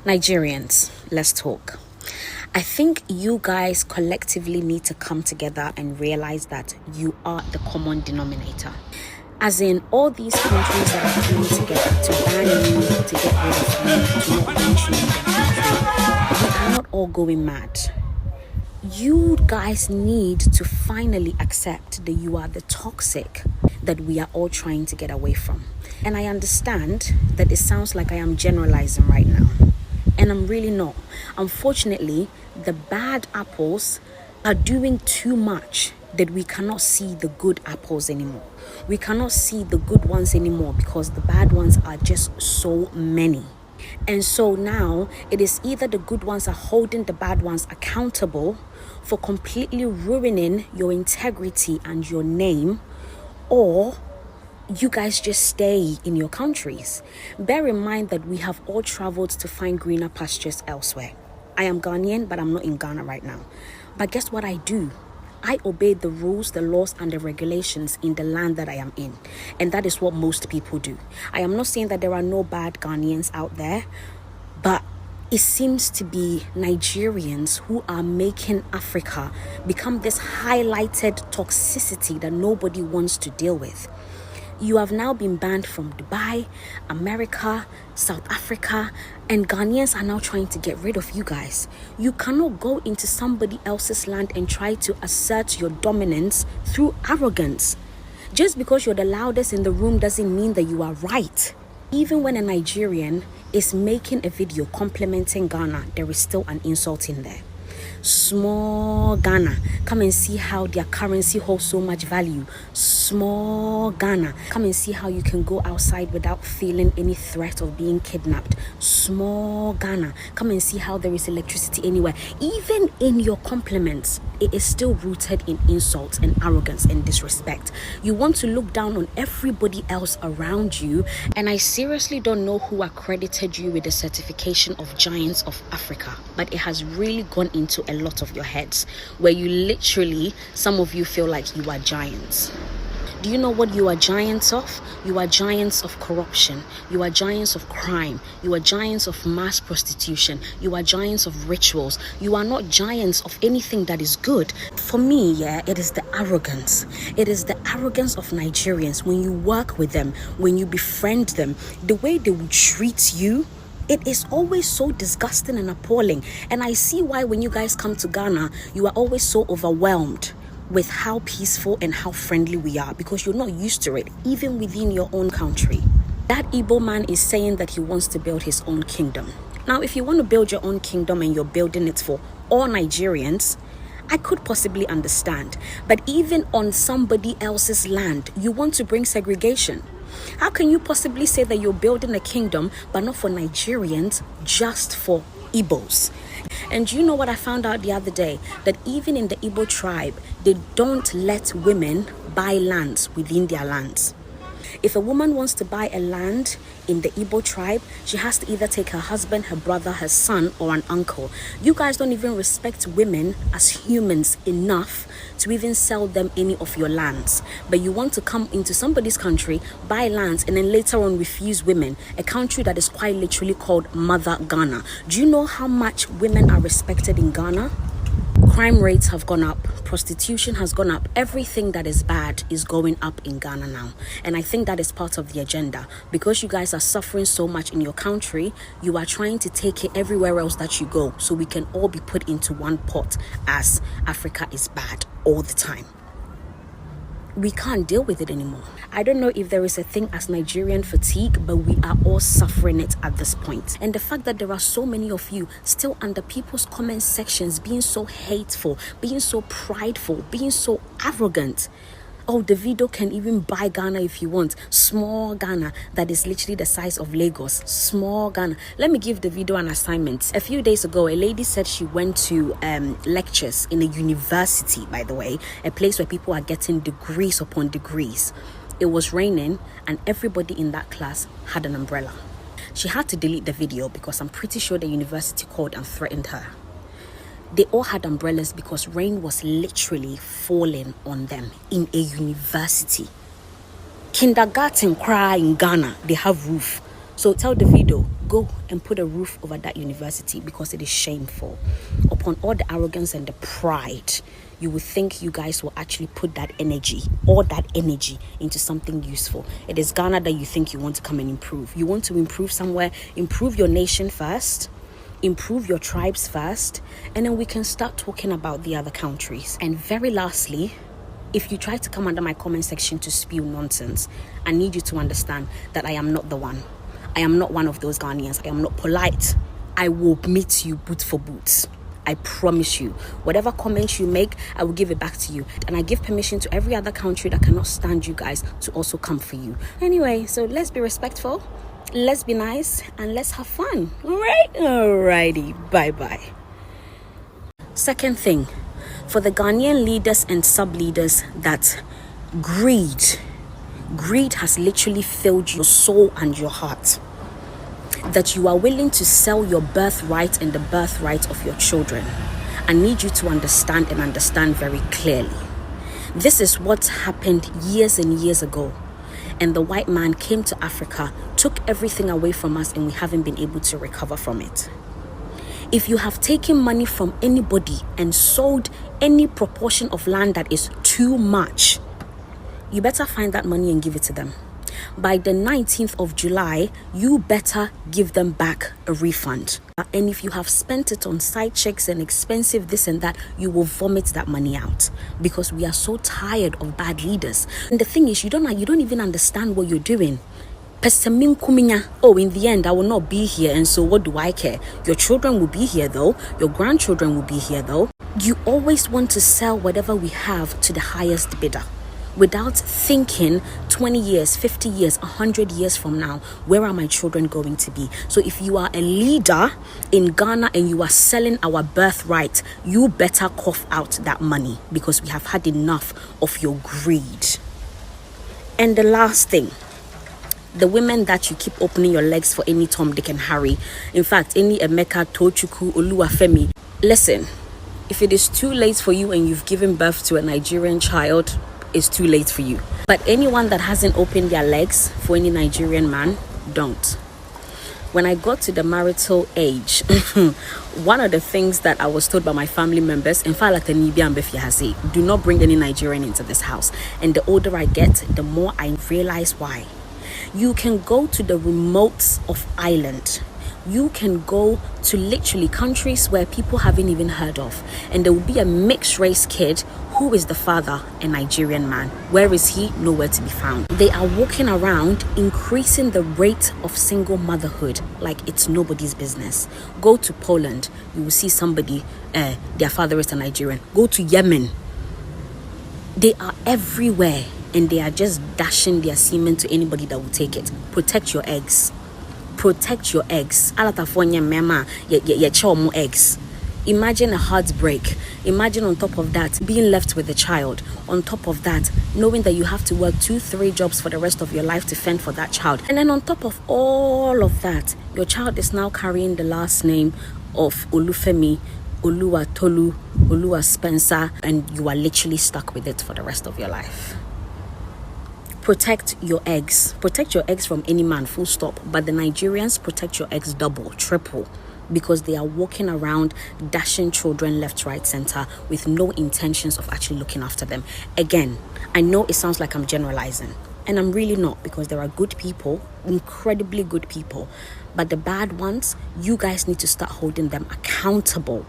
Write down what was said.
Nigerians, let's talk. I think you guys collectively need to come together and realize that you are the common denominator. As in, all these countries that are coming together to ban you, to get rid of you, to not want you in their country, we are not all going mad. You guys need to finally accept that you are the toxic that we are all trying to get away from. And I understand that it sounds like I am generalizing right now. And I'm really not. Unfortunately, the bad apples are doing too much that we cannot see the good apples anymore. We cannot see the good ones anymore because the bad ones are just so many. And so now it is either the good ones are holding the bad ones accountable for completely ruining your integrity and your name, or you guys just stay in your countries. Bear in mind that we have all traveled to find greener pastures elsewhere. I am Ghanaian, but I'm not in Ghana right now. But guess what I do? I obey the rules, the laws, and the regulations in the land that I am in. And that is what most people do. I am not saying that there are no bad Ghanaians out there, but it seems to be Nigerians who are making Africa become this highlighted toxicity that nobody wants to deal with. You have now been banned from Dubai, America, South Africa, and Ghanaians are now trying to get rid of you guys. You cannot go into somebody else's land and try to assert your dominance through arrogance. Just because you're the loudest in the room doesn't mean that you are right. Even when a Nigerian is making a video complimenting Ghana, there is still an insult in there. Small Ghana, come and see how their currency holds so much value. Small Ghana, come and see how you can go outside without feeling any threat of being kidnapped. Small Ghana, come and see how there is electricity anywhere. Even in your compliments, it is still rooted in insults and arrogance and disrespect. You want to look down on everybody else around you, and I seriously don't know who accredited you with the certification of Giants of Africa, but it has really gone into a lot of your heads where you literally, some of you feel like you are giants. Do you know what you are giants of? You are giants of corruption. You are giants of crime. You are giants of mass prostitution. You are giants of rituals. You are not giants of anything that is good. For me, it is the arrogance. It is the arrogance of Nigerians when you work with them, when you befriend them, the way they will treat you. It is always so disgusting and appalling. And I see why when you guys come to Ghana, you are always so overwhelmed with how peaceful and how friendly we are, because you're not used to it, even within your own country. That Igbo man is saying that he wants to build his own kingdom. Now, if you want to build your own kingdom and you're building it for all Nigerians, I could possibly understand. But even on somebody else's land, you want to bring segregation. How can you possibly say that you're building a kingdom, but not for Nigerians, just for Igbos? And you know what I found out the other day? That even in the Igbo tribe, they don't let women buy lands within their lands. If a woman wants to buy a land in the Igbo tribe, she has to either take her husband, her brother, her son, or an uncle. You guys don't even respect women as humans enough to even sell them any of your lands. But you want to come into somebody's country, buy lands, and then later on refuse women, a country that is quite literally called Mother Ghana. Do you know how much women are respected in Ghana? Crime rates have gone up, prostitution has gone up, everything that is bad is going up in Ghana now. And I think that is part of the agenda. Because you guys are suffering so much in your country, you are trying to take it everywhere else that you go, so we can all be put into one pot as Africa is bad all the time. We can't deal with it anymore. I don't know if there is a thing as Nigerian fatigue, but we are all suffering it at this point. And the fact that there are so many of you still under people's comment sections being so hateful, being so prideful, being so arrogant. Oh, Davido can even buy Ghana if you want. Small Ghana that is literally the size of Lagos. Small Ghana. Let me give Davido an assignment. A few days ago, a lady said she went to lectures in a university, by the way, a place where people are getting degrees upon degrees. It was raining and everybody in that class had an umbrella. She had to delete the video because I'm pretty sure the university called and threatened her. They all had umbrellas because rain was literally falling on them in a university. Kindergarten cry in Ghana, they have roof. So tell Davido, go and put a roof over that university, because it is shameful. Upon all the arrogance and the pride, you would think you guys will actually put that energy, all that energy, into something useful. It is Ghana that you think you want to come and improve. You want to improve somewhere, improve your nation first, improve your tribes first, and then we can start talking about the other countries. And very lastly, if you try to come under my comment section to spew nonsense, I need you to understand that I am not the one. I am not one of those Ghanaians. I am not polite. I will meet you boot for boot. I promise you. Whatever comments you make, I will give it back to you. And I give permission to every other country that cannot stand you guys to also come for you. Anyway, so let's be respectful, let's be nice, and let's have fun. All right? Alrighty. Bye-bye. Second thing, for the Ghanaian leaders and sub-leaders that greed has literally filled your soul and your heart, that you are willing to sell your birthright and the birthright of your children. I need you to understand, and understand very clearly. This is what happened years and years ago. And the white man came to Africa, took everything away from us, and we haven't been able to recover from it. If you have taken money from anybody and sold any proportion of land that is too much, you better find that money and give it to them. By the 19th of July, you better give them back a refund. And if you have spent it on side checks and expensive this and that, you will vomit that money out, because we are so tired of bad leaders. And the thing is, you don't even understand what you're doing. Oh, in the end, I will not be here, and so what do I care? Your children will be here though. Your grandchildren will be here though. You always want to sell whatever we have to the highest bidder, without thinking 20 years, 50 years, 100 years from now, where are my children going to be? So if you are a leader in Ghana and you are selling our birthright, you better cough out that money, because we have had enough of your greed. And the last thing, the women that you keep opening your legs for any Tom, Dick and Harry, in fact, any Emeka, Tochukwu, Oluwafemi, listen, if it is too late for you and you've given birth to a Nigerian child, it's too late for you. But anyone that hasn't opened their legs for any Nigerian man, don't. When I got to the marital age, one of the things that I was told by my family members, in fact, do not bring any Nigerian into this house. And the older I get, the more I realize why. You can go to the remotes of Ireland. You can go to literally countries where people haven't even heard of, and there will be a mixed race kid who is the father, a Nigerian man. Where is he? Nowhere to be found. They are walking around increasing the rate of single motherhood like it's nobody's business. Go to Poland, you will see somebody, their father is a Nigerian. Go to Yemen. They are everywhere, and they are just dashing their semen to anybody that will take it. Protect your eggs. Protect your eggs. Eggs. Imagine a heartbreak. Imagine on top of that, being left with a child. On top of that, knowing that you have to work 2-3 jobs for the rest of your life to fend for that child. And then on top of all of that, your child is now carrying the last name of Olufemi, Olua Tolu, Olua Spencer, and you are literally stuck with it for the rest of your life. Protect your eggs. Protect your eggs from any man, full stop. But the Nigerians, protect your eggs double, triple, because they are walking around dashing children left, right, center with no intentions of actually looking after them. Again, I know it sounds like I'm generalizing, and I'm really not, because there are good people, incredibly good people. But the bad ones, you guys need to start holding them accountable